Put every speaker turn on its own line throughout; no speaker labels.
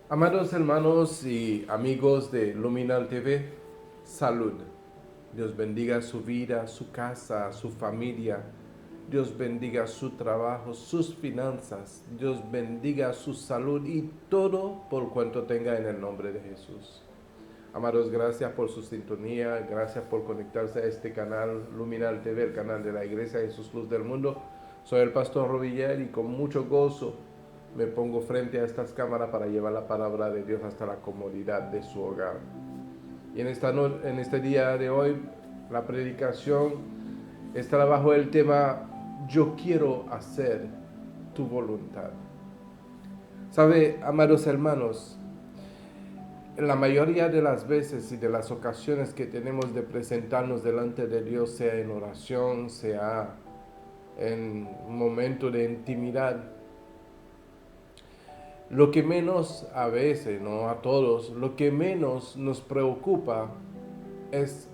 Amados hermanos y amigos de Luminal TV, salud. Dios bendiga su vida, su casa, su familia. Dios bendiga su trabajo, sus finanzas. Dios bendiga su salud y todo por cuanto tenga en el nombre de Jesús. Amados, gracias por su sintonía, gracias por conectarse a este canal Luminal TV, el canal de la Iglesia Jesús Luz del Mundo. Soy el pastor Robiller y con mucho gozo me pongo frente a estas cámaras para llevar la palabra de Dios hasta la comodidad de su hogar. Y en este día de hoy, la predicación estará bajo el tema Yo quiero hacer tu voluntad. ¿Sabe, amados hermanos? La mayoría de las veces y de las ocasiones que tenemos de presentarnos delante de Dios, sea en oración, sea en un momento de intimidad, lo que menos a veces, no a todos, lo que menos nos preocupa es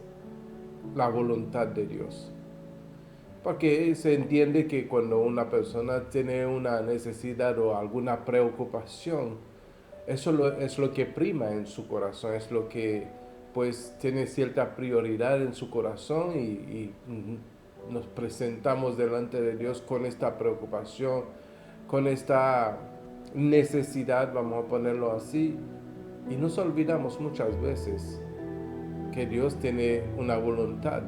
la voluntad de Dios. Porque se entiende que cuando una persona tiene una necesidad o alguna preocupación, eso es lo que prima en su corazón, es lo que pues tiene cierta prioridad en su corazón y nos presentamos delante de Dios con esta preocupación, con esta necesidad, vamos a ponerlo así, y nos olvidamos muchas veces que Dios tiene una voluntad,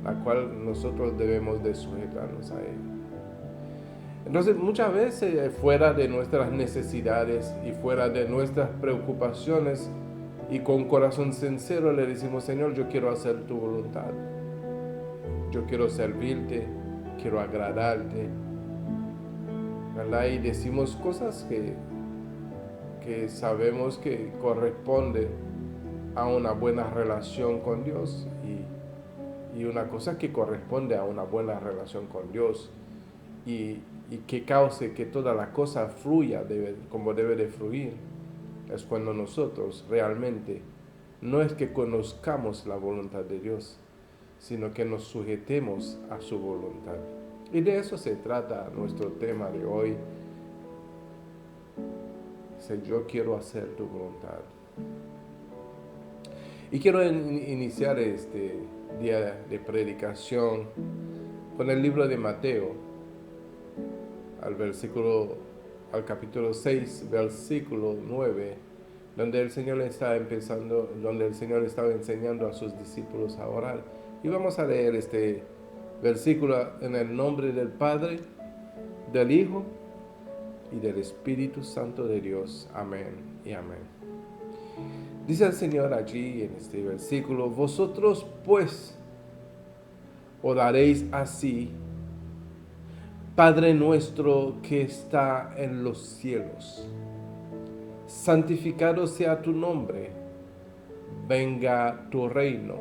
la cual nosotros debemos de sujetarnos a Él. Entonces muchas veces fuera de nuestras necesidades y fuera de nuestras preocupaciones y con corazón sincero le decimos: Señor, yo quiero hacer tu voluntad, yo quiero servirte, quiero agradarte, ¿verdad? Y decimos cosas que sabemos que corresponde a una buena relación con Dios y una cosa que corresponde a una buena relación con Dios y que cause que toda la cosa fluya como debe de fluir, es cuando nosotros realmente no es que conozcamos la voluntad de Dios, sino que nos sujetemos a su voluntad. Y de eso se trata nuestro tema de hoy. Yo quiero hacer tu voluntad. Y quiero iniciar este día de predicación con el libro de Mateo, al capítulo 6, versículo 9, donde el Señor estaba enseñando a sus discípulos a orar. Y vamos a leer este versículo en el nombre del Padre, del Hijo y del Espíritu Santo de Dios. Amén y amén. Dice el Señor allí en este versículo: vosotros pues oraréis así: Padre nuestro que está en los cielos, santificado sea tu nombre, venga tu reino,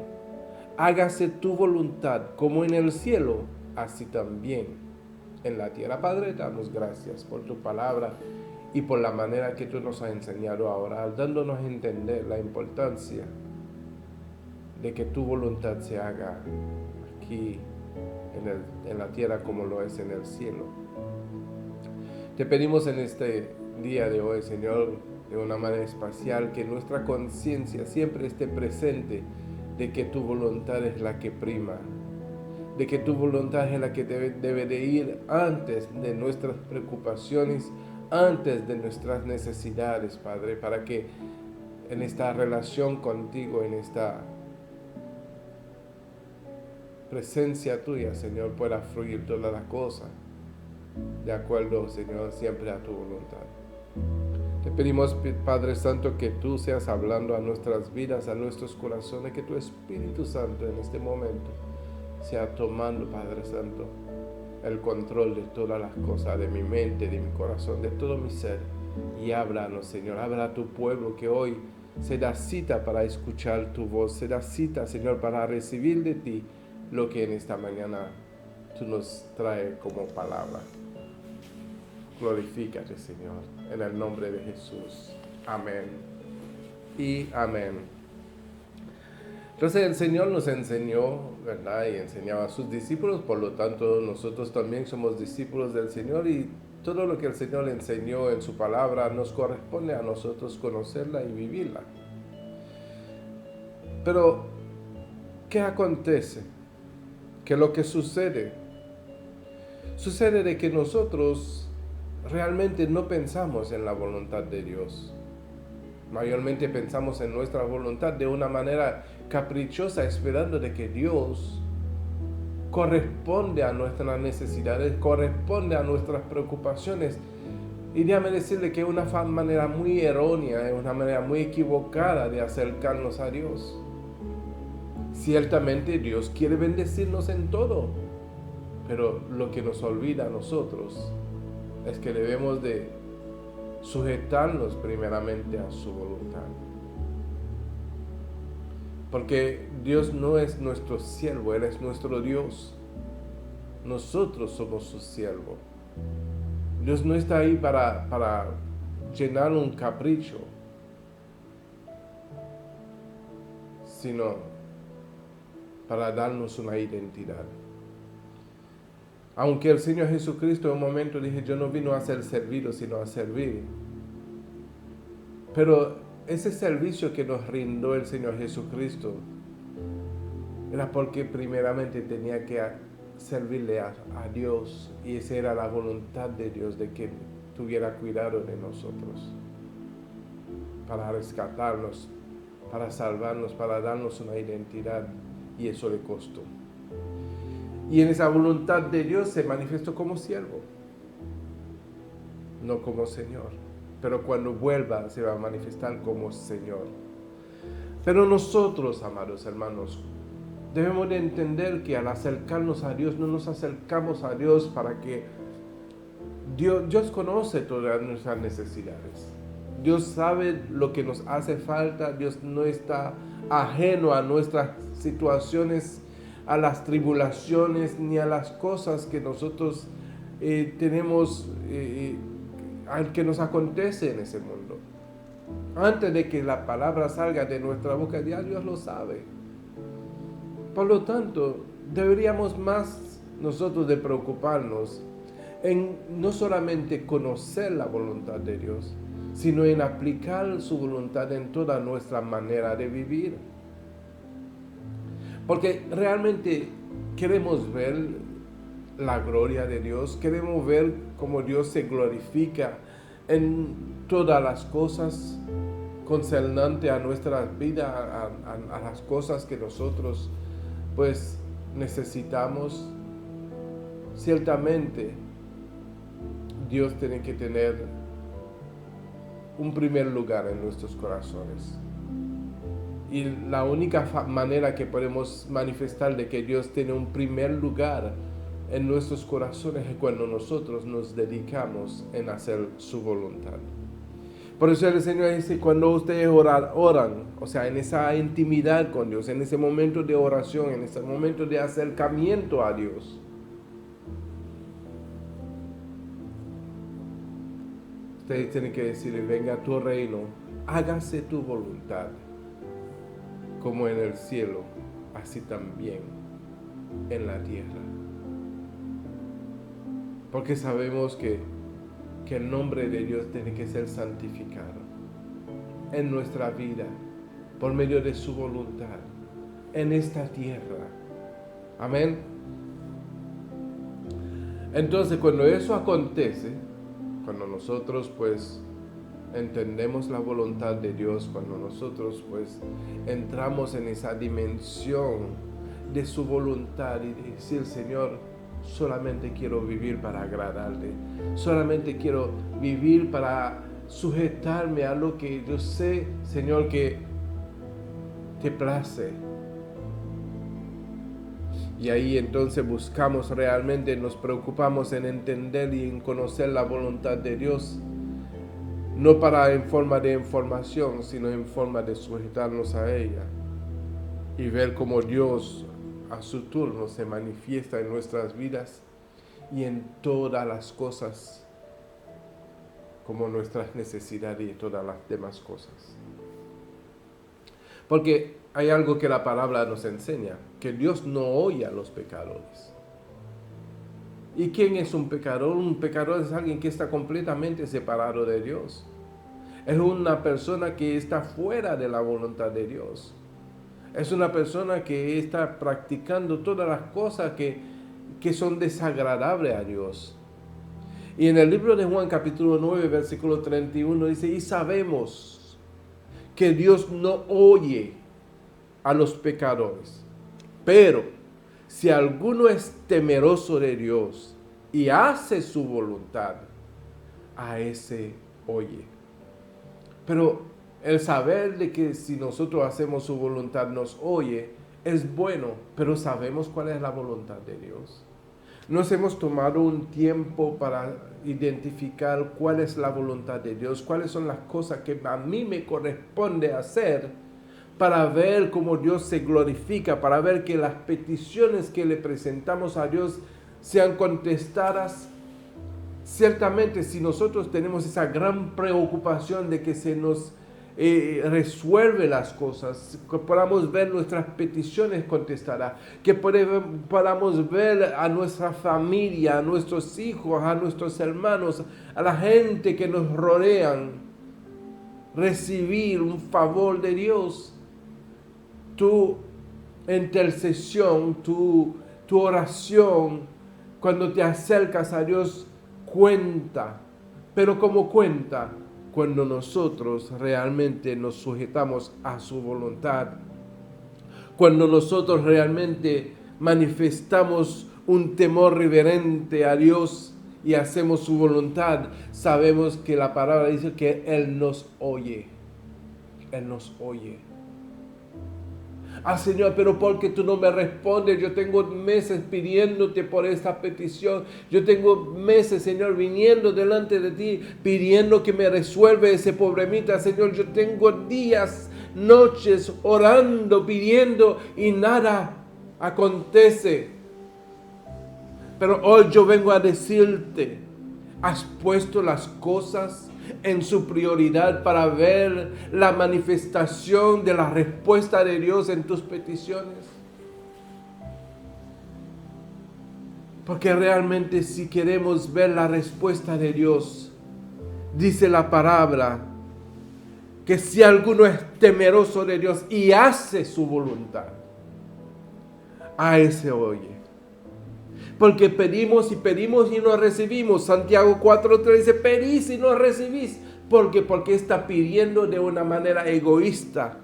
hágase tu voluntad como en el cielo, así también en la tierra. Padre, damos gracias por tu palabra y por la manera que tú nos has enseñado a orar, dándonos a entender la importancia de que tu voluntad se haga aquí en la tierra como lo es en el cielo. Te pedimos en este día de hoy, Señor, de una manera especial, que nuestra conciencia siempre esté presente de que tu voluntad es la que prima, de que tu voluntad es la que debe de ir antes de nuestras preocupaciones, antes de nuestras necesidades, Padre, para que en esta relación contigo, en esta presencia tuya, Señor, pueda fluir toda la cosa de acuerdo, Señor, siempre a tu voluntad. Te pedimos, Padre Santo, que tú seas hablando a nuestras vidas, a nuestros corazones, que tu Espíritu Santo en este momento sea tomando, Padre Santo, el control de todas las cosas, de mi mente, de mi corazón, de todo mi ser. Y háblanos, Señor, habla a tu pueblo que hoy se da cita para escuchar tu voz, se da cita, Señor, para recibir de ti lo que en esta mañana tú nos traes como palabra. Glorifícate, Señor, en el nombre de Jesús. Amén y amén. Entonces el Señor nos enseñó, ¿verdad? Y enseñaba a sus discípulos, por lo tanto nosotros también somos discípulos del Señor y todo lo que el Señor enseñó en su palabra nos corresponde a nosotros conocerla y vivirla. Pero, ¿qué acontece? ¿Qué es lo que sucede? Sucede de que nosotros realmente no pensamos en la voluntad de Dios. Mayormente pensamos en nuestra voluntad de una manera caprichosa, esperando de que Dios corresponde a nuestras necesidades, corresponde a nuestras preocupaciones. Y déjame decirle que es una manera muy errónea, es una manera muy equivocada de acercarnos a Dios. Ciertamente Dios quiere bendecirnos en todo, pero lo que nos olvida a nosotros es que debemos de sujetarnos primeramente a su voluntad. Porque Dios no es nuestro siervo, Él es nuestro Dios. Nosotros somos su siervo. Dios no está ahí para llenar un capricho, sino para darnos una identidad. Aunque el Señor Jesucristo en un momento dije, yo no vino a ser servido, sino a servir. Pero ese servicio que nos brindó el Señor Jesucristo era porque primeramente tenía que servirle a Dios, y esa era la voluntad de Dios, de que tuviera cuidado de nosotros, para rescatarnos, para salvarnos, para darnos una identidad, y eso le costó. Y en esa voluntad de Dios se manifestó como siervo, no como Señor. Pero cuando vuelva se va a manifestar como Señor. Pero nosotros, amados hermanos, debemos de entender que al acercarnos a Dios, no nos acercamos a Dios para que Dios conoce todas nuestras necesidades. Dios sabe lo que nos hace falta. Dios no está ajeno a nuestras situaciones, a las tribulaciones, ni a las cosas que nosotros tenemos, al que nos acontece en ese mundo. Antes de que la palabra salga de nuestra boca, ya Dios lo sabe. Por lo tanto, deberíamos más nosotros de preocuparnos en no solamente conocer la voluntad de Dios, sino en aplicar su voluntad en toda nuestra manera de vivir. Porque realmente queremos ver la gloria de Dios, queremos ver cómo Dios se glorifica en todas las cosas concernentes a nuestra vida, a las cosas que nosotros pues necesitamos. Ciertamente Dios tiene que tener un primer lugar en nuestros corazones. Y la única manera que podemos manifestar de que Dios tiene un primer lugar en nuestros corazones es cuando nosotros nos dedicamos en hacer su voluntad. Por eso el Señor dice, cuando ustedes oran, o sea, en esa intimidad con Dios, en ese momento de oración, en ese momento de acercamiento a Dios, ustedes tienen que decirle, venga tu reino, hágase tu voluntad, como en el cielo, así también en la tierra. Porque sabemos que el nombre de Dios tiene que ser santificado en nuestra vida, por medio de su voluntad, en esta tierra. Amén. Entonces, cuando eso acontece, cuando nosotros pues entendemos la voluntad de Dios, cuando nosotros pues entramos en esa dimensión de su voluntad y decir, Señor, solamente quiero vivir para agradarte, solamente quiero vivir para sujetarme a lo que yo sé, Señor, que te place. Y ahí entonces buscamos realmente, nos preocupamos en entender y en conocer la voluntad de Dios, no para en forma de información, sino en forma de sujetarnos a ella y ver cómo Dios a su turno se manifiesta en nuestras vidas y en todas las cosas, como nuestras necesidades y todas las demás cosas. Porque hay algo que la palabra nos enseña, que Dios no oye a los pecadores. ¿Y quién es un pecador? Un pecador es alguien que está completamente separado de Dios. Es una persona que está fuera de la voluntad de Dios. Es una persona que está practicando todas las cosas que son desagradables a Dios. Y en el libro de Juan capítulo 9, versículo 31 dice, y sabemos que Dios no oye a los pecadores, pero si alguno es temeroso de Dios y hace su voluntad, a ese oye. Pero el saber de que si nosotros hacemos su voluntad nos oye es bueno, pero sabemos cuál es la voluntad de Dios. Nos hemos tomado un tiempo para identificar cuál es la voluntad de Dios, cuáles son las cosas que a mí me corresponde hacer para ver cómo Dios se glorifica, para ver que las peticiones que le presentamos a Dios sean contestadas. Ciertamente, si nosotros tenemos esa gran preocupación de que se nos resuelve las cosas, que podamos ver nuestras peticiones contestadas, que podamos ver a nuestra familia, a nuestros hijos, a nuestros hermanos, a la gente que nos rodean, recibir un favor de Dios. Tu intercesión, tu oración, cuando te acercas a Dios, cuenta. Pero ¿cómo cuenta? Cuando nosotros realmente nos sujetamos a su voluntad. Cuando nosotros realmente manifestamos un temor reverente a Dios y hacemos su voluntad, sabemos que la palabra dice que Él nos oye. Él nos oye. Ah, Señor, pero ¿por qué tú no me respondes? Yo tengo meses pidiéndote por esta petición. Yo tengo meses, Señor, viniendo delante de ti, pidiendo que me resuelva ese problemita. Señor, yo tengo días, noches orando, pidiendo y nada acontece. Pero hoy yo vengo a decirte, ¿has puesto las cosas en su prioridad para ver la manifestación de la respuesta de Dios en tus peticiones? Porque realmente si queremos ver la respuesta de Dios, dice la palabra, que si alguno es temeroso de Dios y hace su voluntad, a ese oye. Porque pedimos y no recibimos. Santiago 4:3 dice, pedís y no recibís. Porque está pidiendo de una manera egoísta.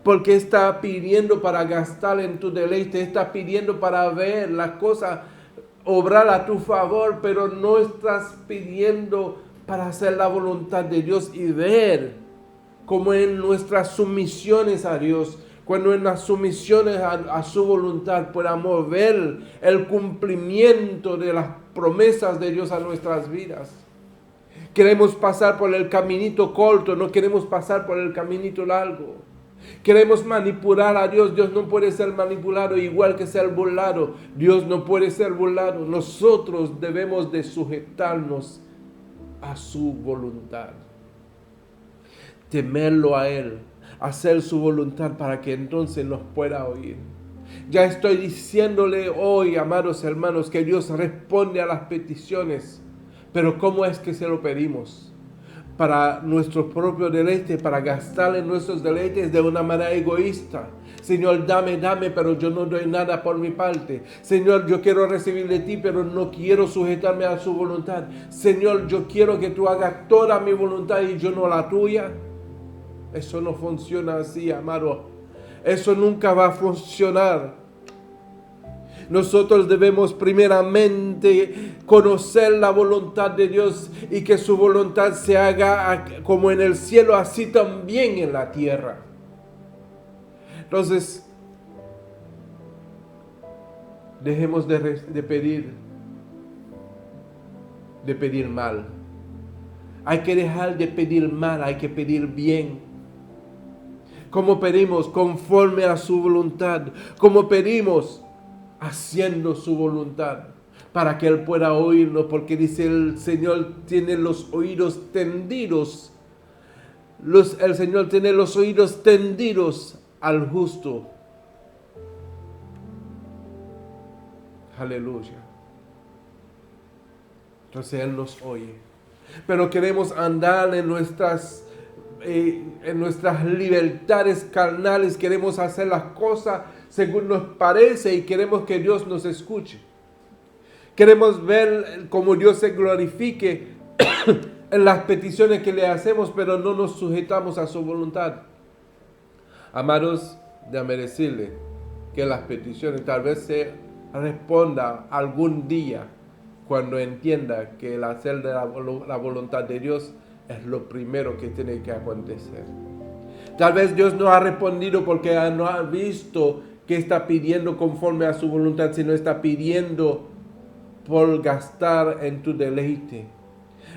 Porque está pidiendo para gastar en tu deleite. Está pidiendo para ver las cosas obrar a tu favor. Pero no estás pidiendo para hacer la voluntad de Dios y ver cómo en nuestras sumisiones a Dios, cuando en las sumisiones a su voluntad podamos ver el cumplimiento de las promesas de Dios a nuestras vidas. Queremos pasar por el caminito corto, no queremos pasar por el caminito largo. Queremos manipular a Dios. Dios no puede ser manipulado igual que ser burlado. Dios no puede ser burlado. Nosotros debemos de sujetarnos a su voluntad. Temerlo a Él, hacer su voluntad para que entonces nos pueda oír. Ya estoy diciéndole hoy, amados hermanos, que Dios responde a las peticiones, pero ¿cómo es que se lo pedimos? Para nuestro propio deleite, para gastar en nuestros deleites de una manera egoísta. Señor, dame, pero yo no doy nada por mi parte. Señor, yo quiero recibir de ti, pero no quiero sujetarme a su voluntad. Señor, yo quiero que tú hagas toda mi voluntad y yo no la tuya. Eso no funciona así, amado. Eso nunca va a funcionar. Nosotros debemos primeramente conocer la voluntad de Dios y que su voluntad se haga como en el cielo, así también en la tierra. Entonces, Dejemos de pedir mal. Hay que dejar de pedir mal, hay que pedir bien. Como pedimos, conforme a su voluntad. Como pedimos, haciendo su voluntad. Para que Él pueda oírnos, porque dice el Señor tiene los oídos tendidos. El Señor tiene los oídos tendidos al justo. Aleluya. Entonces Él nos oye. Pero queremos andar en nuestras libertades carnales. Queremos hacer las cosas según nos parece y queremos que Dios nos escuche. Queremos ver cómo Dios se glorifique en las peticiones que le hacemos, pero no nos sujetamos a su voluntad. Amados, déjame decirle que las peticiones tal vez se responda algún día cuando entienda que el hacer de la voluntad de Dios es lo primero que tiene que acontecer. Tal vez Dios no ha respondido porque no ha visto que está pidiendo conforme a su voluntad, sino está pidiendo por gastar en tu deleite.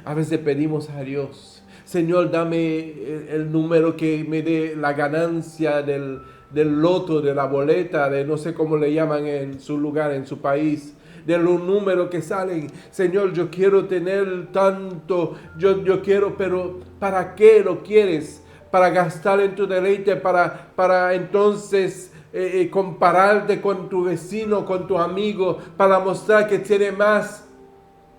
A veces pedimos a Dios, Señor, dame el número que me dé la ganancia del loto, de la boleta, de no sé cómo le llaman en su lugar, en su país, de los números que salen. Señor, yo quiero tener tanto, yo quiero, pero ¿para qué lo quieres? Para gastar en tu deleite, para entonces compararte con tu vecino, con tu amigo, para mostrar que tiene más.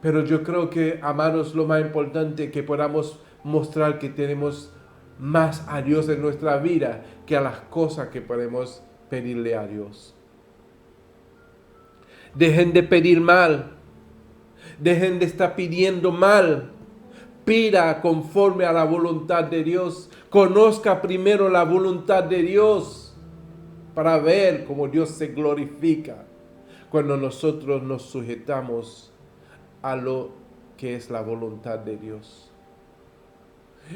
Pero yo creo que, amados, lo más importante es que podamos mostrar que tenemos más a Dios en nuestra vida que a las cosas que podemos pedirle a Dios. Dejen de pedir mal. Dejen de estar pidiendo mal. Pida conforme a la voluntad de Dios. Conozca primero la voluntad de Dios para ver cómo Dios se glorifica cuando nosotros nos sujetamos a lo que es la voluntad de Dios.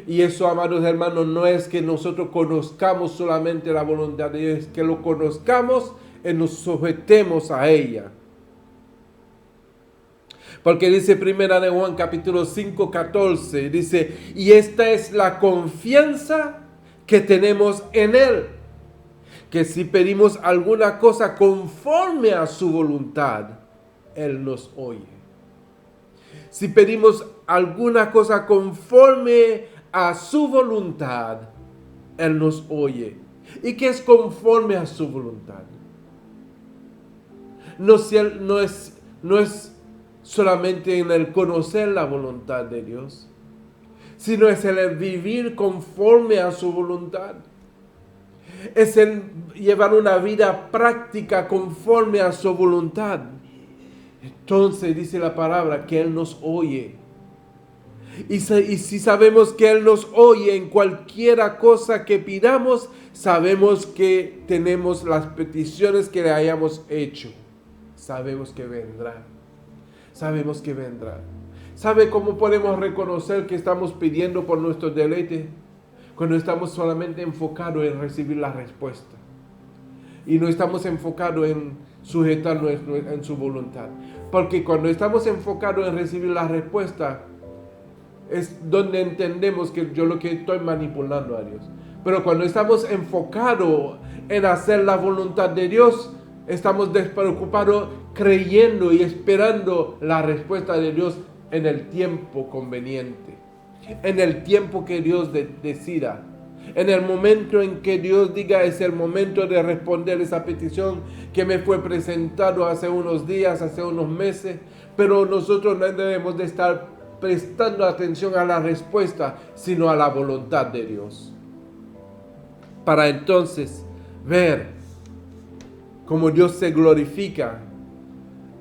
Y eso, amados hermanos, no es que nosotros conozcamos solamente la voluntad de Dios, es que lo conozcamos y nos sujetemos a ella. Porque dice primera de Juan capítulo 5, 14, dice, y esta es la confianza que tenemos en Él, que si pedimos alguna cosa conforme a su voluntad, Él nos oye. Si pedimos alguna cosa conforme a su voluntad, Él nos oye. ¿Y qué es conforme a su voluntad? No es solamente en el conocer la voluntad de Dios, sino es el vivir conforme a su voluntad. Es el llevar una vida práctica conforme a su voluntad. Entonces dice la palabra que Él nos oye. Y si sabemos que Él nos oye en cualquiera cosa que pidamos, sabemos que tenemos las peticiones que le hayamos hecho. Sabemos que vendrá. Sabemos que vendrá. ¿Sabe cómo podemos reconocer que estamos pidiendo por nuestro deleite? Cuando estamos solamente enfocados en recibir la respuesta. Y no estamos enfocados en sujetarnos en su voluntad. Porque cuando estamos enfocados en recibir la respuesta, es donde entendemos que yo lo que estoy manipulando a Dios. Pero cuando estamos enfocados en hacer la voluntad de Dios, estamos despreocupados creyendo y esperando la respuesta de Dios en el tiempo conveniente, en el tiempo que Dios decida, en el momento en que Dios diga es el momento de responder esa petición que me fue presentado hace unos días, hace unos meses. Pero nosotros no debemos de estar prestando atención a la respuesta, sino a la voluntad de Dios, para entonces ver cómo Dios se glorifica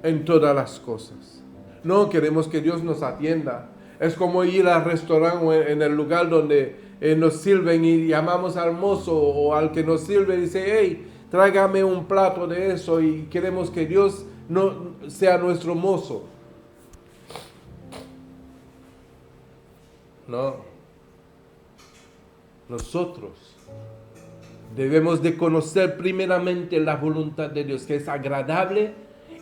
en todas las cosas. No queremos que Dios nos atienda. Es como ir al restaurante o en el lugar donde nos sirven y llamamos al mozo o al que nos sirve y dice, hey, tráigame un plato de eso, y queremos que Dios no sea nuestro mozo. No. Nosotros debemos de conocer primeramente la voluntad de Dios, que es agradable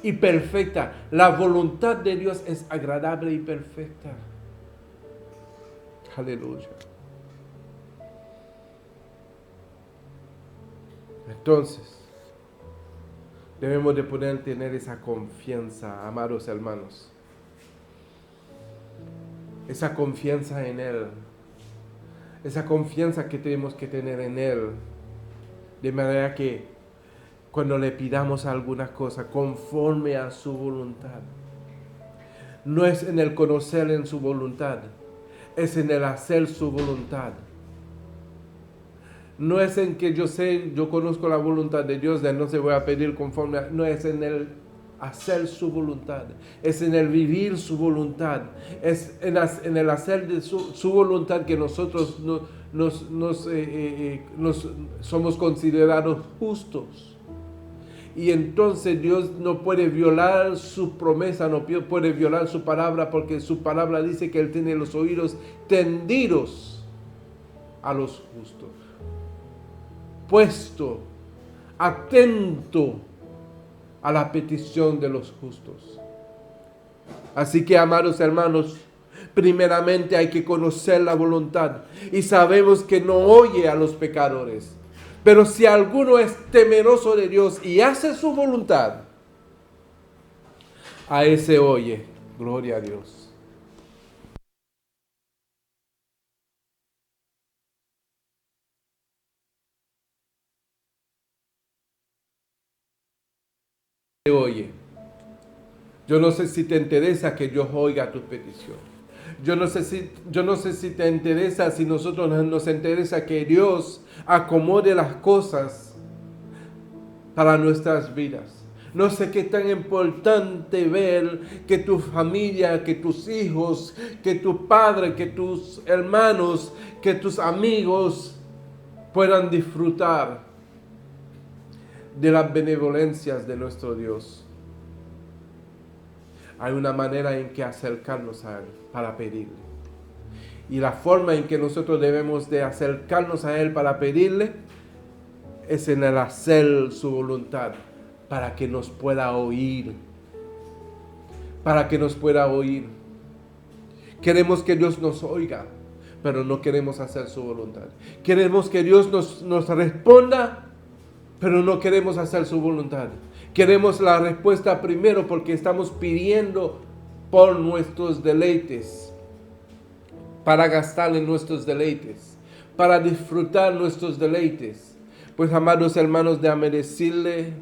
y perfecta. La voluntad de Dios es agradable y perfecta. Aleluya. Entonces, debemos de poder tener esa confianza, amados hermanos. Esa confianza en Él. Esa confianza que tenemos que tener en Él. De manera que cuando le pidamos alguna cosa conforme a su voluntad. No es en el conocer en su voluntad. Es en el hacer su voluntad. No es en que yo conozco la voluntad de Dios, de no se voy a pedir conforme a, no es en el hacer su voluntad, es en el vivir su voluntad, es en el hacer de su voluntad que nosotros somos considerados justos. Y entonces Dios no puede violar su promesa, no puede violar su palabra, porque su palabra dice que Él tiene los oídos tendidos a los justos. Puesto, atento a la petición de los justos. Así que, amados hermanos, primeramente hay que conocer la voluntad. Y sabemos que no oye a los pecadores. Pero si alguno es temeroso de Dios y hace su voluntad, a ese oye. Gloria a Dios. Oye, yo no sé si te interesa que yo oiga tu petición. Yo no sé si te interesa, si nosotros nos interesa que Dios acomode las cosas para nuestras vidas. No sé qué tan importante ver que tu familia, que tus hijos, que tu padre, que tus hermanos, que tus amigos puedan disfrutar de las benevolencias de nuestro Dios. Hay una manera en que acercarnos a Él para pedirle. Y la forma en que nosotros debemos de acercarnos a Él para pedirle es en el hacer su voluntad, para que nos pueda oír. Para que nos pueda oír. Queremos que Dios nos oiga, pero no queremos hacer su voluntad. Queremos que Dios nos responda, pero no queremos hacer su voluntad. Queremos la respuesta primero porque estamos pidiendo por nuestros deleites, para gastar en nuestros deleites, para disfrutar nuestros deleites. Pues, amados hermanos, déjame decirle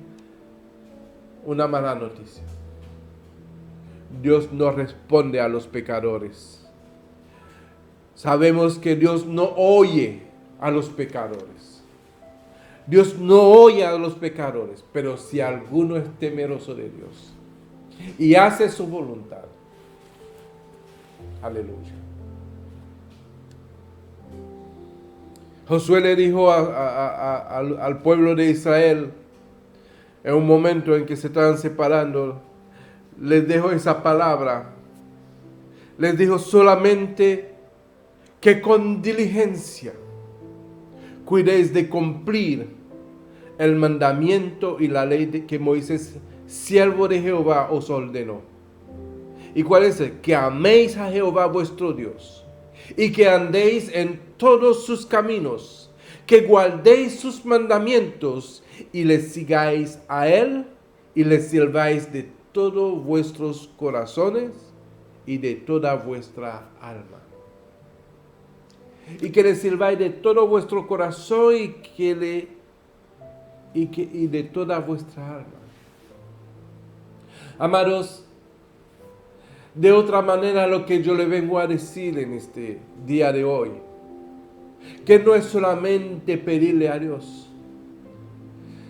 una mala noticia. Dios no responde a los pecadores. Sabemos que Dios no oye a los pecadores. Dios no oye a los pecadores, pero si alguno es temeroso de Dios y hace su voluntad, aleluya. Josué le dijo al pueblo de Israel, en un momento en que se estaban separando, les dejó esa palabra. Les dijo solamente que con diligencia cuidéis de cumplir el mandamiento y la ley que Moisés, siervo de Jehová, os ordenó. ¿Y cuál es? Que améis a Jehová vuestro Dios y que andéis en todos sus caminos, que guardéis sus mandamientos y les sigáis a Él y les sirváis de todos vuestros corazones y de toda vuestra alma. Y que le sirváis de todo vuestro corazón y de toda vuestra alma. Amados, de otra manera lo que yo le vengo a decir en este día de hoy, que no es solamente pedirle a Dios,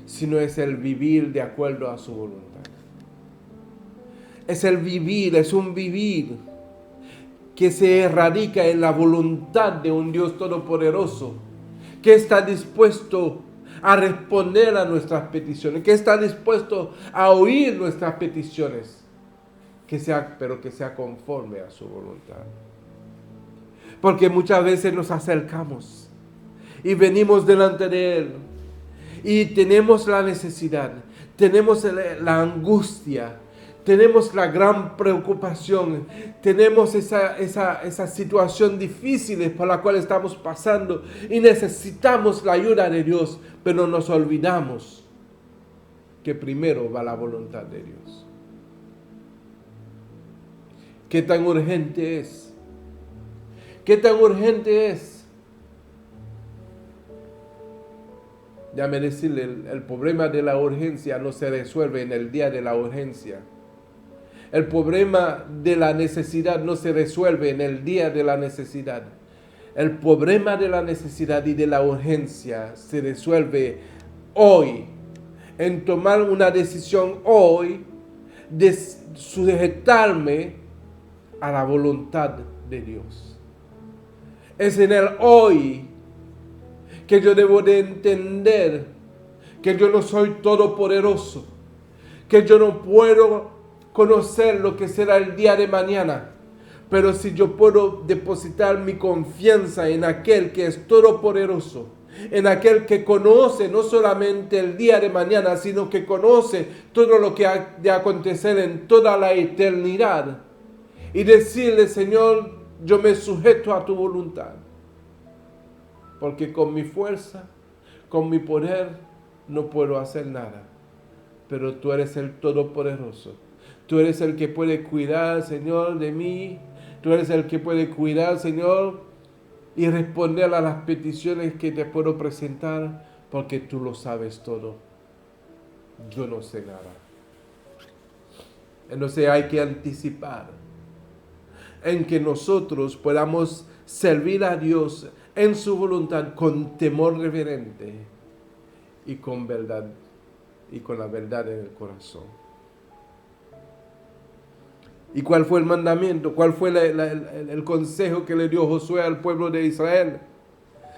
sino es el vivir de acuerdo a su voluntad. Es el vivir, es un vivir que se radica en la voluntad de un Dios todopoderoso, que está dispuesto a responder a nuestras peticiones, que está dispuesto a oír nuestras peticiones, pero que sea conforme a su voluntad. Porque muchas veces nos acercamos y venimos delante de Él y tenemos la necesidad, tenemos la angustia, tenemos la gran preocupación, tenemos esa situación difícil por la cual estamos pasando y necesitamos la ayuda de Dios, pero nos olvidamos que primero va la voluntad de Dios. ¿Qué tan urgente es? ¿Qué tan urgente es? Déjame decirle, el problema de la urgencia no se resuelve en el día de la urgencia. El problema de la necesidad no se resuelve en el día de la necesidad. El problema de la necesidad y de la urgencia se resuelve hoy, en tomar una decisión hoy de sujetarme a la voluntad de Dios. Es en el hoy que yo debo de entender que yo no soy todopoderoso, que yo no puedo conocer lo que será el día de mañana, pero si yo puedo depositar mi confianza en aquel que es todopoderoso, en aquel que conoce no solamente el día de mañana, sino que conoce todo lo que ha de acontecer en toda la eternidad, y decirle: Señor, yo me sujeto a tu voluntad, porque con mi fuerza, con mi poder, no puedo hacer nada, pero tú eres el todopoderoso. Tú eres el que puede cuidar, Señor, de mí. Tú eres el que puede cuidar, Señor, y responder a las peticiones que te puedo presentar, porque tú lo sabes todo. Yo no sé nada. Entonces hay que anticipar en que nosotros podamos servir a Dios en su voluntad con temor reverente y con verdad, y con la verdad en el corazón. ¿Y cuál fue el mandamiento? ¿Cuál fue el consejo que le dio Josué al pueblo de Israel?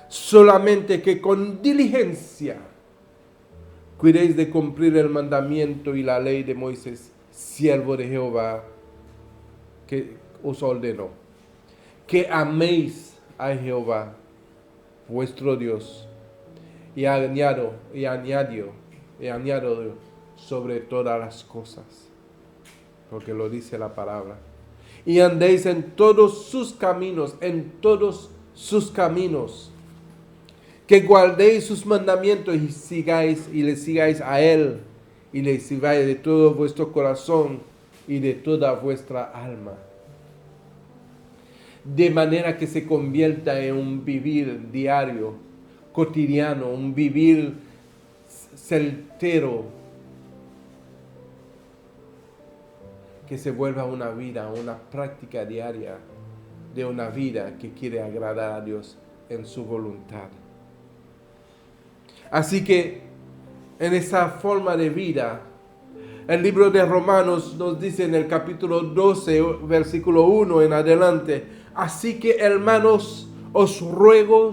Solamente que con diligencia cuidéis de cumplir el mandamiento y la ley de Moisés, siervo de Jehová, que os ordenó. Que améis a Jehová, vuestro Dios, y añado sobre todas las cosas, porque lo dice la palabra. Y andéis en todos sus caminos, que guardéis sus mandamientos y le sigáis a él, y le sigáis de todo vuestro corazón y de toda vuestra alma. De manera que se convierta en un vivir diario, cotidiano, un vivir certero, que se vuelva una vida, una práctica diaria de una vida que quiere agradar a Dios en su voluntad. Así que en esa forma de vida, el libro de Romanos nos dice en el capítulo 12, versículo 1 en adelante: así que, hermanos, os ruego,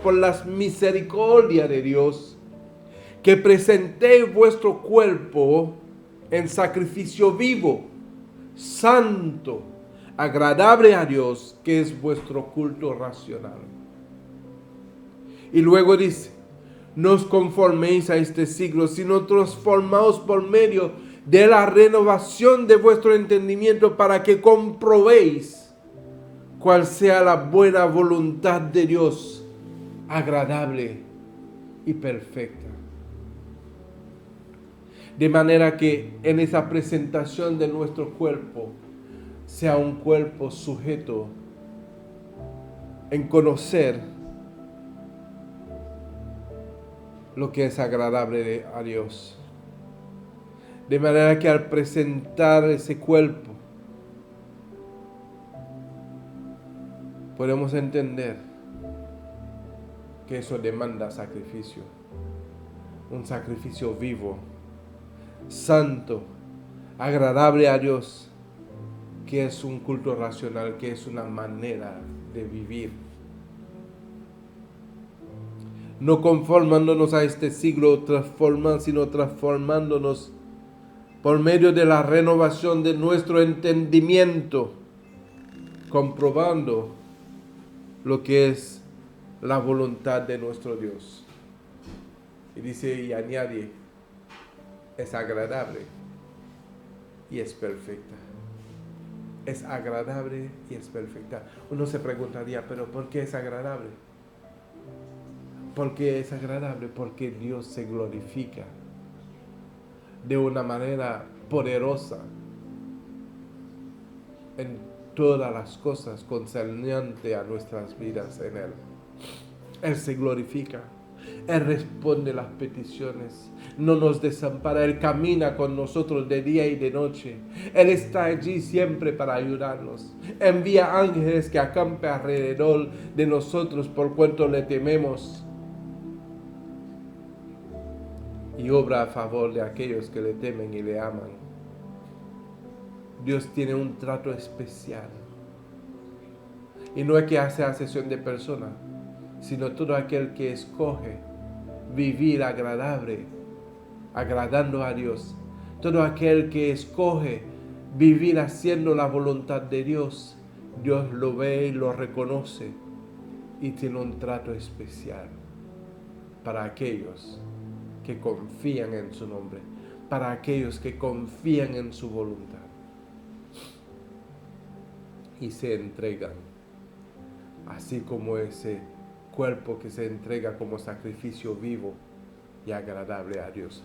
por las misericordias de Dios, que presentéis vuestro cuerpo en sacrificio vivo, santo, agradable a Dios, que es vuestro culto racional. Y luego dice: no os conforméis a este siglo, sino transformaos por medio de la renovación de vuestro entendimiento, para que comprobéis cuál sea la buena voluntad de Dios, agradable y perfecta. De manera que en esa presentación de nuestro cuerpo sea un cuerpo sujeto en conocer lo que es agradable a Dios. De manera que al presentar ese cuerpo podemos entender que eso demanda sacrificio, un sacrificio vivo, santo, agradable a Dios, que es un culto racional, que es una manera de vivir. No conformándonos a este siglo, sino transformándonos por medio de la renovación de nuestro entendimiento, comprobando lo que es la voluntad de nuestro Dios. Y dice y añade: es agradable y es perfecta. Es agradable y es perfecta. Uno se preguntaría, pero ¿por qué es agradable? ¿Por qué es agradable? Porque Dios se glorifica de una manera poderosa en todas las cosas concernientes a nuestras vidas en Él. Él se glorifica. Él responde las peticiones. No nos desampara. Él camina con nosotros de día y de noche. Él está allí siempre para ayudarnos. Envía ángeles que acampen alrededor de nosotros por cuanto le tememos. Y obra a favor de aquellos que le temen y le aman. Dios tiene un trato especial. Y no es que hace acepción de persona, sino todo aquel que escoge vivir agradable, agradando a Dios. Todo aquel que escoge vivir haciendo la voluntad de Dios, Dios lo ve y lo reconoce y tiene un trato especial para aquellos que confían en su nombre, para aquellos que confían en su voluntad y se entregan, así como ese cuerpo que se entrega como sacrificio vivo y agradable a Dios.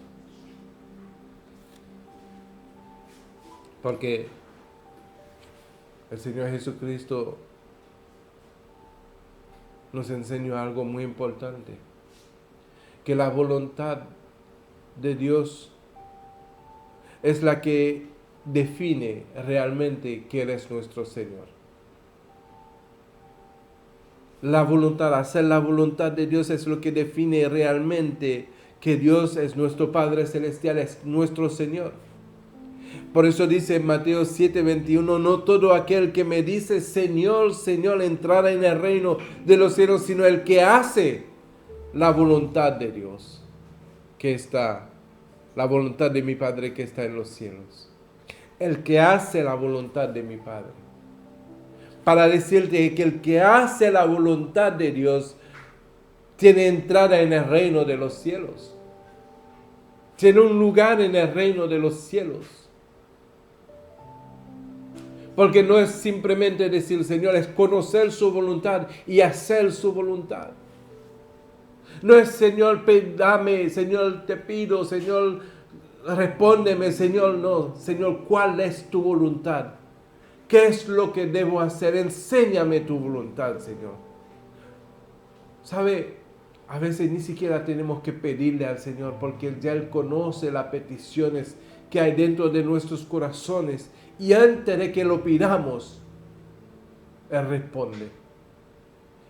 Porque el Señor Jesucristo nos enseñó algo muy importante, que la voluntad de Dios es la que define realmente que Él es nuestro Señor. La voluntad, hacer la voluntad de Dios es lo que define realmente que Dios es nuestro Padre Celestial, es nuestro Señor. Por eso dice en Mateo 7:21, no todo aquel que me dice Señor, Señor, entrará en el reino de los cielos, sino el que hace la voluntad de Dios, que está, la voluntad de mi Padre que está en los cielos. El que hace la voluntad de mi Padre. Para decirte que el que hace la voluntad de Dios tiene entrada en el reino de los cielos. Tiene un lugar en el reino de los cielos. Porque no es simplemente decir Señor, es conocer su voluntad y hacer su voluntad. No es Señor, dame, Señor, te pido, Señor, respóndeme, Señor, no. Señor, ¿cuál es tu voluntad? ¿Qué es lo que debo hacer? Enséñame tu voluntad, Señor. ¿Sabe? A veces ni siquiera tenemos que pedirle al Señor porque ya Él conoce las peticiones que hay dentro de nuestros corazones. Y antes de que lo pidamos, Él responde.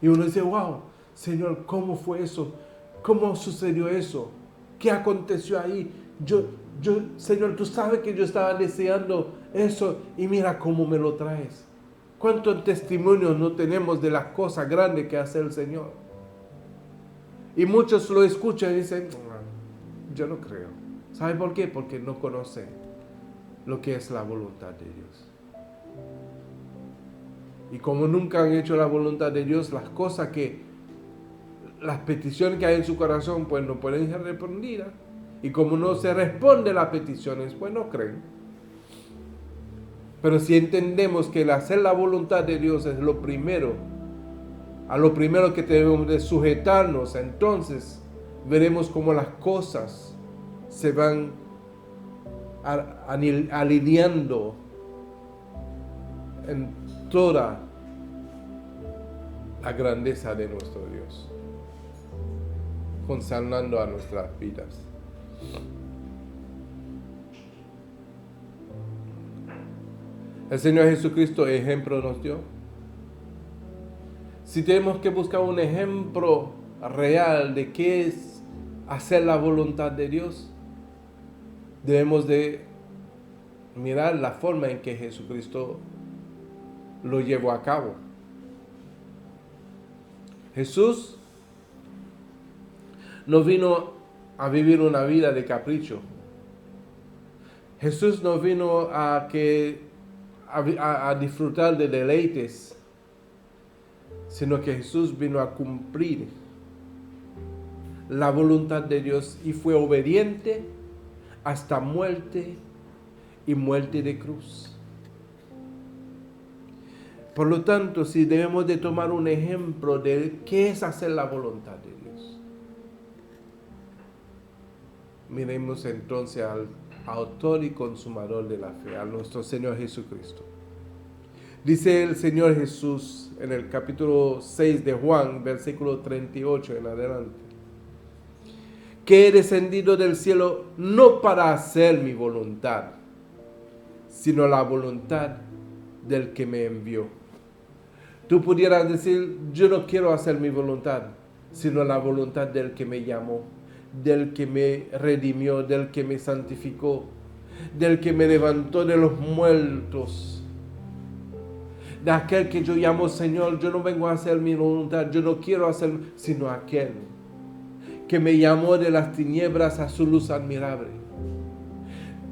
Y uno dice, wow, Señor, ¿cómo fue eso? ¿Cómo sucedió eso? ¿Qué aconteció ahí? Señor, tú sabes que yo estaba deseando eso y mira cómo me lo traes. ¿Cuántos testimonios no tenemos de las cosas grandes que hace el Señor? Y muchos lo escuchan y dicen, yo no creo. ¿Sabe por qué? Porque no conocen lo que es la voluntad de Dios. Y como nunca han hecho la voluntad de Dios, las peticiones que hay en su corazón, pues no pueden ser respondidas. Y como no se responde las peticiones, pues no creen. Pero si entendemos que el hacer la voluntad de Dios es lo primero, a lo primero que debemos de sujetarnos, entonces veremos cómo las cosas se van alineando en toda la grandeza de nuestro Dios, consagrando a nuestras vidas. El Señor Jesucristo ejemplo nos dio. Si tenemos que buscar un ejemplo real de qué es hacer la voluntad de Dios, debemos de mirar la forma en que Jesucristo lo llevó a cabo. Jesús no vino a vivir una vida de capricho. Jesús no vino a disfrutar de deleites, sino que Jesús vino a cumplir la voluntad de Dios y fue obediente hasta muerte y muerte de cruz. Por lo tanto, si debemos de tomar un ejemplo de qué es hacer la voluntad de Dios, miremos entonces al autor y consumador de la fe, a nuestro Señor Jesucristo. Dice el Señor Jesús en el capítulo 6 de Juan, versículo 38 en adelante, que he descendido del cielo no para hacer mi voluntad, sino la voluntad del que me envió. Tú pudieras decir, yo no quiero hacer mi voluntad, sino la voluntad del que me llamó, del que me redimió, del que me santificó, del que me levantó de los muertos, de aquel que yo llamo Señor. Yo no vengo a hacer mi voluntad, yo no quiero hacer, sino aquel que me llamó de las tinieblas a su luz admirable.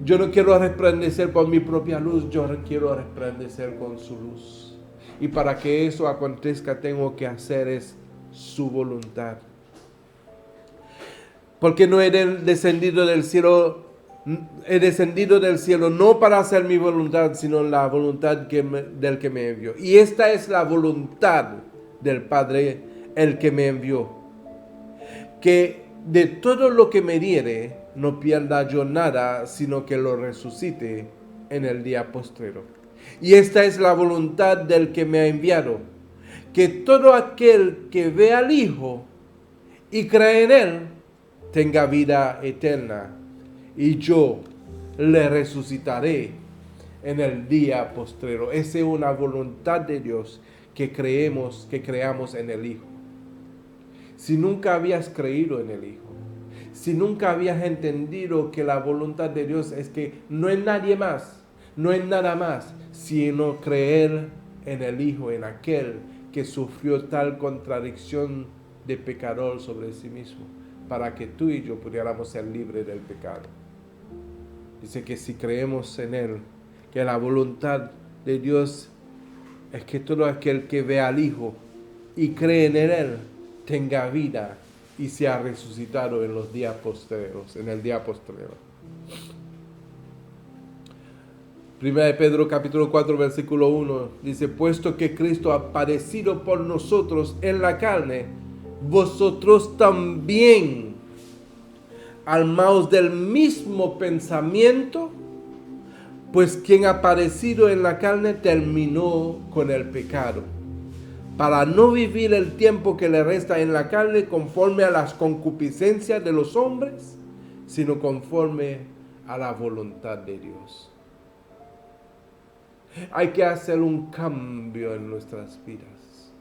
Yo no quiero resplandecer por mi propia luz, yo quiero resplandecer con su luz. Y para que eso acontezca, tengo que hacer es su voluntad. Porque no he descendido del cielo no para hacer mi voluntad, sino la voluntad del que me envió. Y esta es la voluntad del Padre, el que me envió, que de todo lo que me diere, no pierda yo nada, sino que lo resucite en el día postrero. Y esta es la voluntad del que me ha enviado, que todo aquel que ve al Hijo y cree en Él, tenga vida eterna, y yo le resucitaré en el día postrero. Esa es una voluntad de Dios, que creamos en el Hijo. Si nunca habías creído en el Hijo, si nunca habías entendido que la voluntad de Dios es que no es nadie más, no es nada más, sino creer en el Hijo, en aquel que sufrió tal contradicción de pecador sobre sí mismo, para que tú y yo pudiéramos ser libres del pecado. Dice que si creemos en Él, que la voluntad de Dios es que todo aquel que ve al Hijo y cree en Él, tenga vida y sea resucitado en los días postreros, en el día postrero. Primera de Pedro capítulo 4 versículo 1 dice, puesto que Cristo ha padecido por nosotros en la carne, vosotros también, armaos del mismo pensamiento, pues quien ha padecido en la carne terminó con el pecado, para no vivir el tiempo que le resta en la carne conforme a las concupiscencias de los hombres, sino conforme a la voluntad de Dios. Hay que hacer un cambio en nuestras vidas.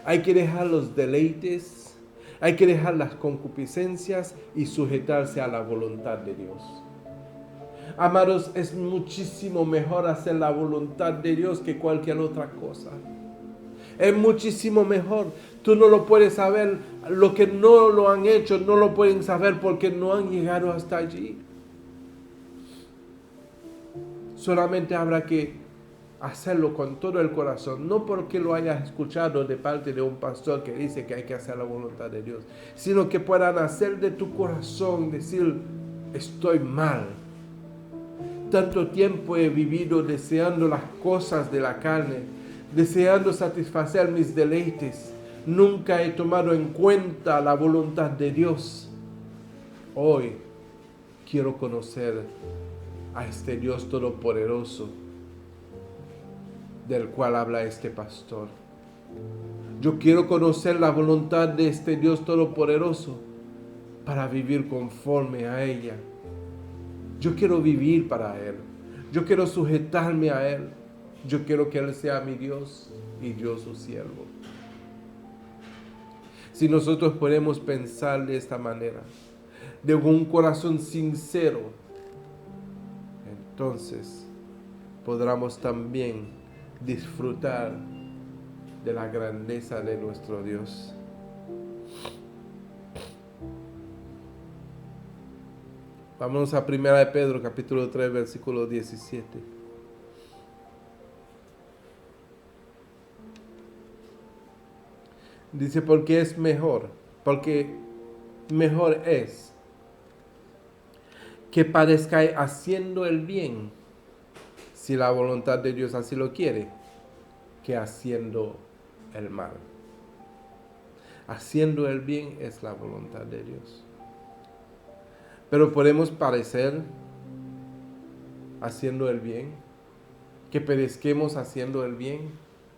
Hay que dejar los deleites, hay que dejar las concupiscencias y sujetarse a la voluntad de Dios. Amados, es muchísimo mejor hacer la voluntad de Dios que cualquier otra cosa. Es muchísimo mejor. Tú no lo puedes saber. Los que no lo han hecho no lo pueden saber porque no han llegado hasta allí. Solamente habrá que hacerlo con todo el corazón, no porque lo hayas escuchado de parte de un pastor que dice que hay que hacer la voluntad de Dios, sino que puedan hacer de tu corazón, decir, estoy mal. Tanto tiempo he vivido deseando las cosas de la carne, deseando satisfacer mis deleites. Nunca he tomado en cuenta la voluntad de Dios. Hoy quiero conocer a este Dios todopoderoso del cual habla este pastor. Yo quiero conocer la voluntad de este Dios todopoderoso para vivir conforme a ella. Yo quiero vivir para Él. Yo quiero sujetarme a Él. Yo quiero que Él sea mi Dios y yo su siervo. Si nosotros podemos pensar de esta manera, de un corazón sincero, entonces podremos también disfrutar de la grandeza de nuestro Dios. Vamos a 1 de Pedro capítulo 3 versículo 17. Dice, porque mejor es que padezcáis haciendo el bien, si la voluntad de Dios así lo quiere, que haciendo el mal. Haciendo el bien es la voluntad de Dios. Pero podemos padecer haciendo el bien, que perezquemos haciendo el bien,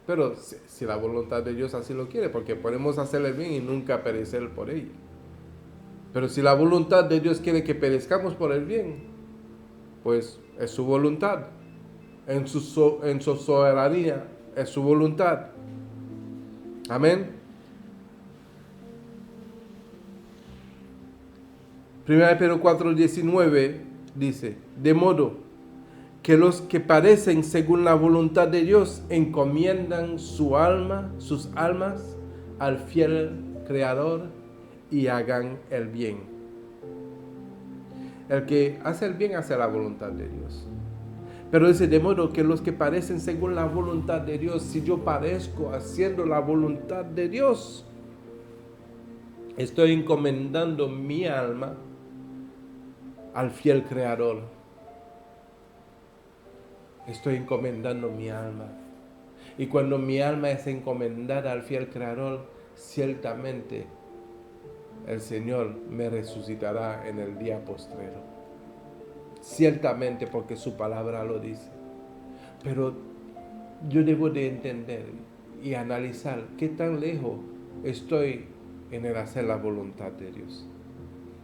pero si la voluntad de Dios así lo quiere, porque podemos hacer el bien y nunca perecer por ello. Pero si la voluntad de Dios quiere que perezcamos por el bien, pues es su voluntad. En su soberanía es su voluntad. Amén. 1 Pedro 4:19 dice, de modo que los que padecen según la voluntad de Dios encomiendan sus almas al fiel Creador y hagan el bien. El que hace el bien hace la voluntad de Dios. Pero dice, de modo que los que padecen según la voluntad de Dios, si yo padezco haciendo la voluntad de Dios, estoy encomendando mi alma al fiel Creador. Estoy encomendando mi alma. Y cuando mi alma es encomendada al fiel Creador, ciertamente el Señor me resucitará en el día postrero. Ciertamente, porque su palabra lo dice. Pero yo debo de entender y analizar qué tan lejos estoy en el hacer la voluntad de Dios.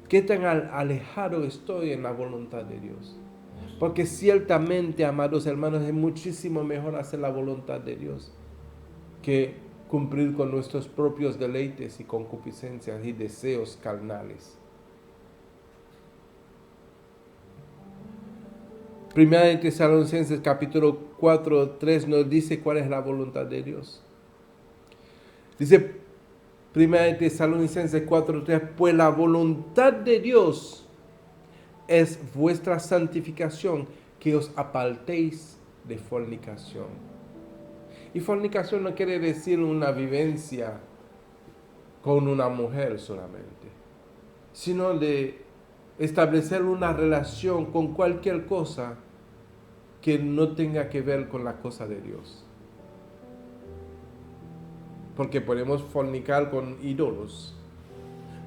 Qué tan alejado estoy en la voluntad de Dios. Porque ciertamente, amados hermanos, es muchísimo mejor hacer la voluntad de Dios que cumplir con nuestros propios deleites y concupiscencias y deseos carnales. Primera de Tesalonicenses capítulo 4:3 nos dice cuál es la voluntad de Dios. Dice Primera de Tesalonicenses 4:3, pues la voluntad de Dios es vuestra santificación, que os apartéis de fornicación. Y fornicación no quiere decir una vivencia con una mujer solamente, sino de establecer una relación con cualquier cosa que no tenga que ver con la cosa de Dios. Porque podemos fornicar con ídolos.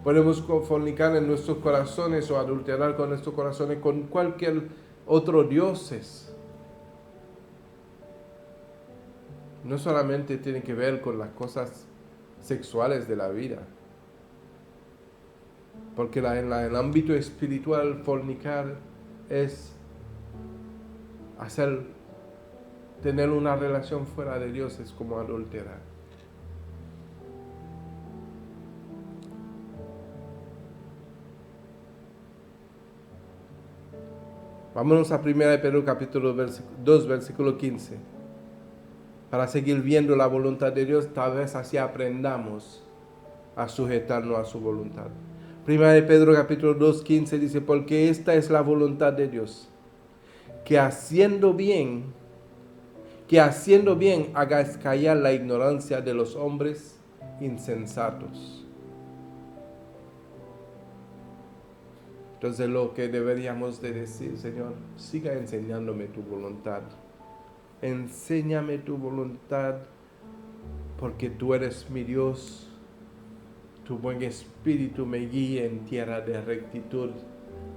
Podemos fornicar en nuestros corazones o adulterar con nuestros corazones con cualquier otro dioses. No solamente tiene que ver con las cosas sexuales de la vida. Porque en el ámbito espiritual, fornicar es tener una relación fuera de Dios, es como adulterar. Vámonos a 1 Pedro capítulo 2, versículo 15. Para seguir viendo la voluntad de Dios, tal vez así aprendamos a sujetarnos a su voluntad. 1 Pedro capítulo 2, 15 dice, porque esta es la voluntad de Dios, que haciendo bien hagáis callar la ignorancia de los hombres insensatos. Entonces lo que deberíamos de decir, Señor, siga enseñándome tu voluntad. Enséñame tu voluntad, porque tú eres mi Dios. Tu buen espíritu me guía en tierra de rectitud.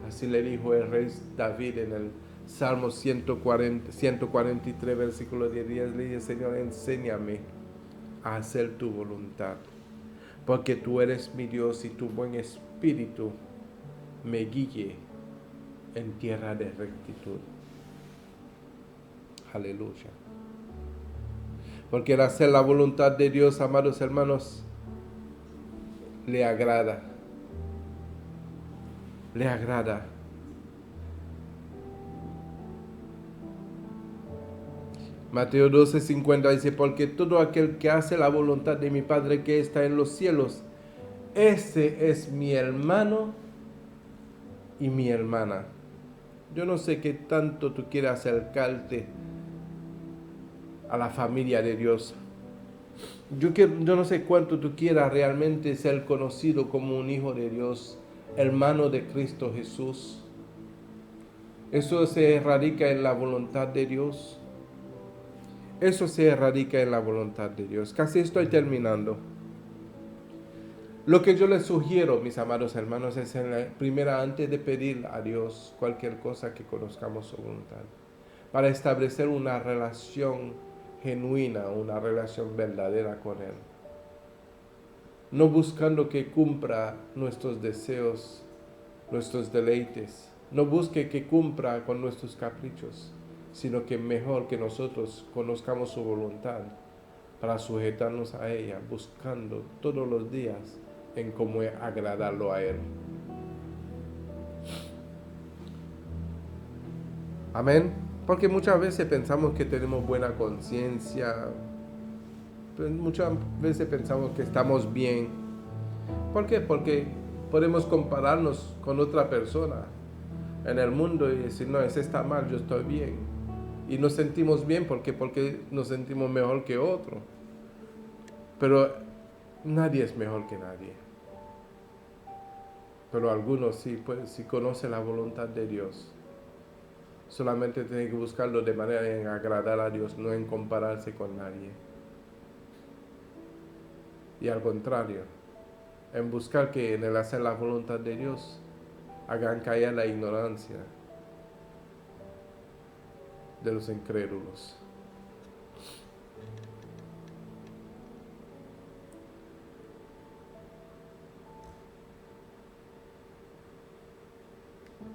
Así le dijo el rey David en el Salmo 143, versículo 10. Le dije, Señor, enséñame a hacer tu voluntad, porque tú eres mi Dios y tu buen espíritu me guíe en tierra de rectitud. Aleluya. Porque el hacer la voluntad de Dios, amados hermanos, le agrada. Le agrada. Mateo 12:50 dice, porque todo aquel que hace la voluntad de mi Padre que está en los cielos, ese es mi hermano y mi hermana. Yo no sé qué tanto tú quieres acercarte a la familia de Dios. Yo no sé cuánto tú quieras realmente ser conocido como un hijo de Dios, hermano de Cristo Jesús. Eso se radica en la voluntad de Dios. Eso se radica en la voluntad de Dios. Casi estoy terminando. Lo que yo les sugiero, mis amados hermanos, es en la primera, antes de pedir a Dios cualquier cosa, que conozcamos su voluntad, para establecer una relación genuina, una relación verdadera con Él. No buscando que cumpla nuestros deseos, nuestros deleites. No busque que cumpla con nuestros caprichos, sino que mejor que nosotros conozcamos su voluntad para sujetarnos a ella, buscando todos los días en cómo agradarlo a Él. Amén. Porque muchas veces pensamos que tenemos buena conciencia, muchas veces pensamos que estamos bien. ¿Por qué? Porque podemos compararnos con otra persona en el mundo y decir, no, ese está mal, yo estoy bien. Y nos sentimos bien porque nos sentimos mejor que otro. Pero nadie es mejor que nadie. Pero algunos sí, pues, si conocen la voluntad de Dios, solamente tienen que buscarlo de manera en agradar a Dios, no en compararse con nadie. Y al contrario, en buscar que en el hacer la voluntad de Dios hagan caer la ignorancia de los incrédulos.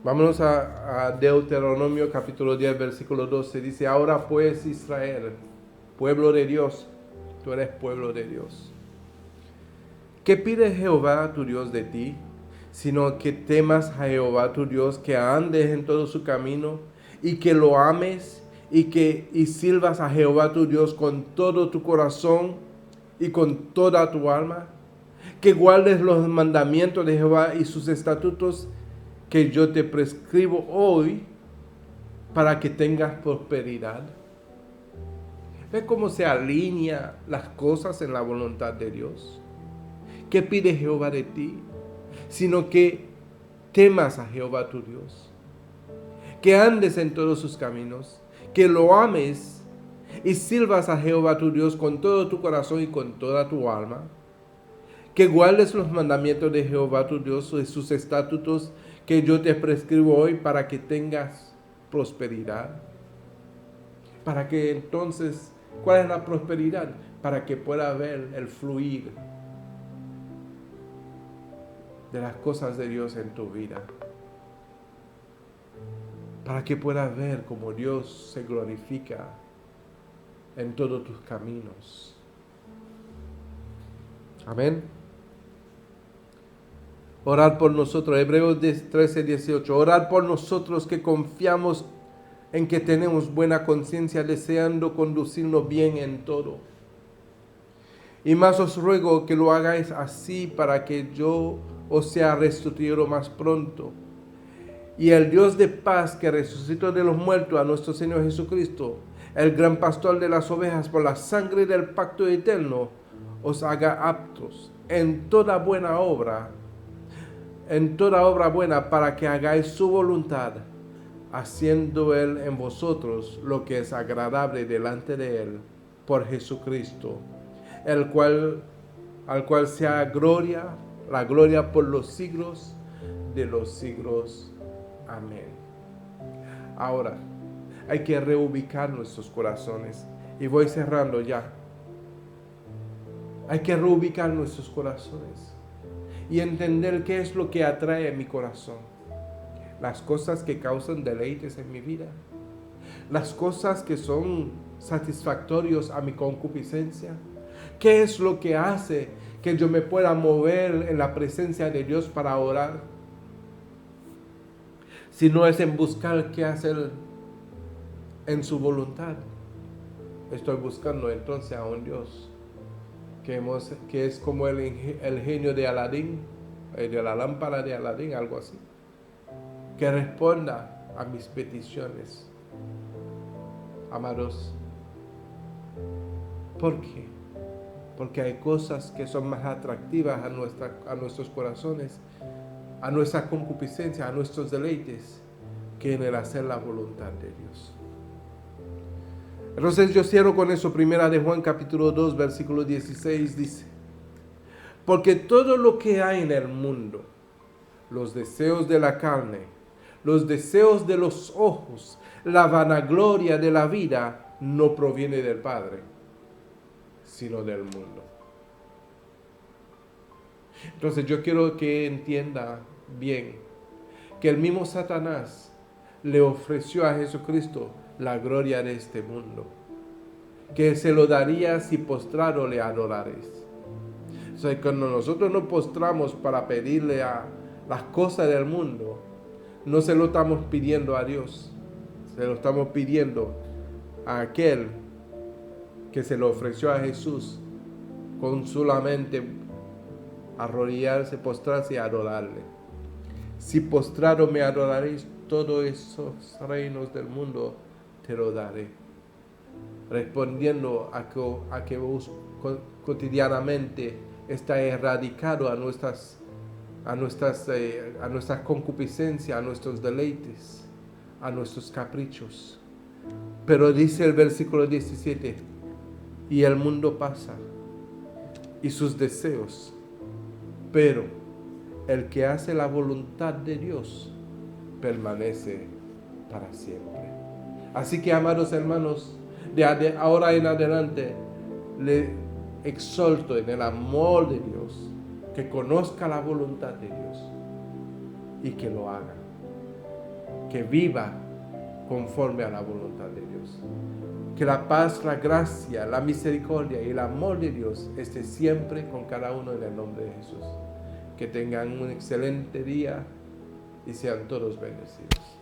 Vámonos a Deuteronomio capítulo 10, versículo 12. Dice, ahora pues Israel, pueblo de Dios, tú eres pueblo de Dios. ¿Qué pide Jehová tu Dios de ti? Sino que temas a Jehová tu Dios, que andes en todo su camino y que lo ames y sirvas a Jehová tu Dios con todo tu corazón y con toda tu alma. Que guardes los mandamientos de Jehová y sus estatutos que yo te prescribo hoy para que tengas prosperidad. ¿Ves cómo se alinean las cosas en la voluntad de Dios? ¿Qué pide Jehová de ti? Sino que temas a Jehová tu Dios, que andes en todos sus caminos, que lo ames y sirvas a Jehová tu Dios con todo tu corazón y con toda tu alma, que guardes los mandamientos de Jehová tu Dios y sus estatutos que yo te prescribo hoy para que tengas prosperidad. Para que entonces, ¿cuál es la prosperidad? Para que pueda haber el fluir de las cosas de Dios en tu vida. Para que puedas ver cómo Dios se glorifica en todos tus caminos. Amén. Orar por nosotros, Hebreos 13, 18. Orar por nosotros que confiamos en que tenemos buena conciencia, deseando conducirnos bien en todo. Y más os ruego que lo hagáis así para que yo os sea restituido más pronto. Y el Dios de paz que resucitó de los muertos a nuestro Señor Jesucristo, el gran pastor de las ovejas, por la sangre del pacto eterno, os haga aptos en toda buena obra, buena, para que hagáis su voluntad, haciendo Él en vosotros lo que es agradable delante de Él, por Jesucristo, al cual sea la gloria por los siglos de los siglos. Amén. Ahora, hay que reubicar nuestros corazones. Y voy cerrando ya. Hay que reubicar nuestros corazones y entender qué es lo que atrae mi corazón. Las cosas que causan deleites en mi vida. Las cosas que son satisfactorios a mi concupiscencia. ¿Qué es lo que hace que yo me pueda mover en la presencia de Dios para orar? Si no es en buscar qué hacer en su voluntad, estoy buscando entonces a un Dios que es como el genio de Aladín, de la lámpara de Aladín, algo así, que responda a mis peticiones. Amados, ¿por qué? Porque hay cosas que son más atractivas a nuestros corazones, a nuestra concupiscencia, a nuestros deleites, que en el hacer la voluntad de Dios. Entonces yo cierro con eso. Primera de Juan capítulo 2 versículo 16 dice: porque todo lo que hay en el mundo, los deseos de la carne, los deseos de los ojos, la vanagloria de la vida, no proviene del Padre, sino del mundo. Entonces yo quiero que entienda bien que el mismo Satanás le ofreció a Jesucristo la gloria de este mundo, que se lo daría si postrado le adorares. O sea, cuando nosotros nos postramos para pedirle a las cosas del mundo, no se lo estamos pidiendo a Dios, se lo estamos pidiendo a aquel que se lo ofreció a Jesús con solamente arrodillarse, postrarse y adorarle. Si postrado me adoraréis, todos esos reinos del mundo te lo daré. Respondiendo a que vos cotidianamente está erradicado a nuestras concupiscencias, a nuestros deleites, a nuestros caprichos. Pero dice el versículo 17, y el mundo pasa, y sus deseos, pero el que hace la voluntad de Dios permanece para siempre. Así que, amados hermanos, de ahora en adelante, le exhorto en el amor de Dios, que conozca la voluntad de Dios y que lo haga, que viva conforme a la voluntad de Dios. Que la paz, la gracia, la misericordia y el amor de Dios esté siempre con cada uno en el nombre de Jesús. Que tengan un excelente día y sean todos bendecidos.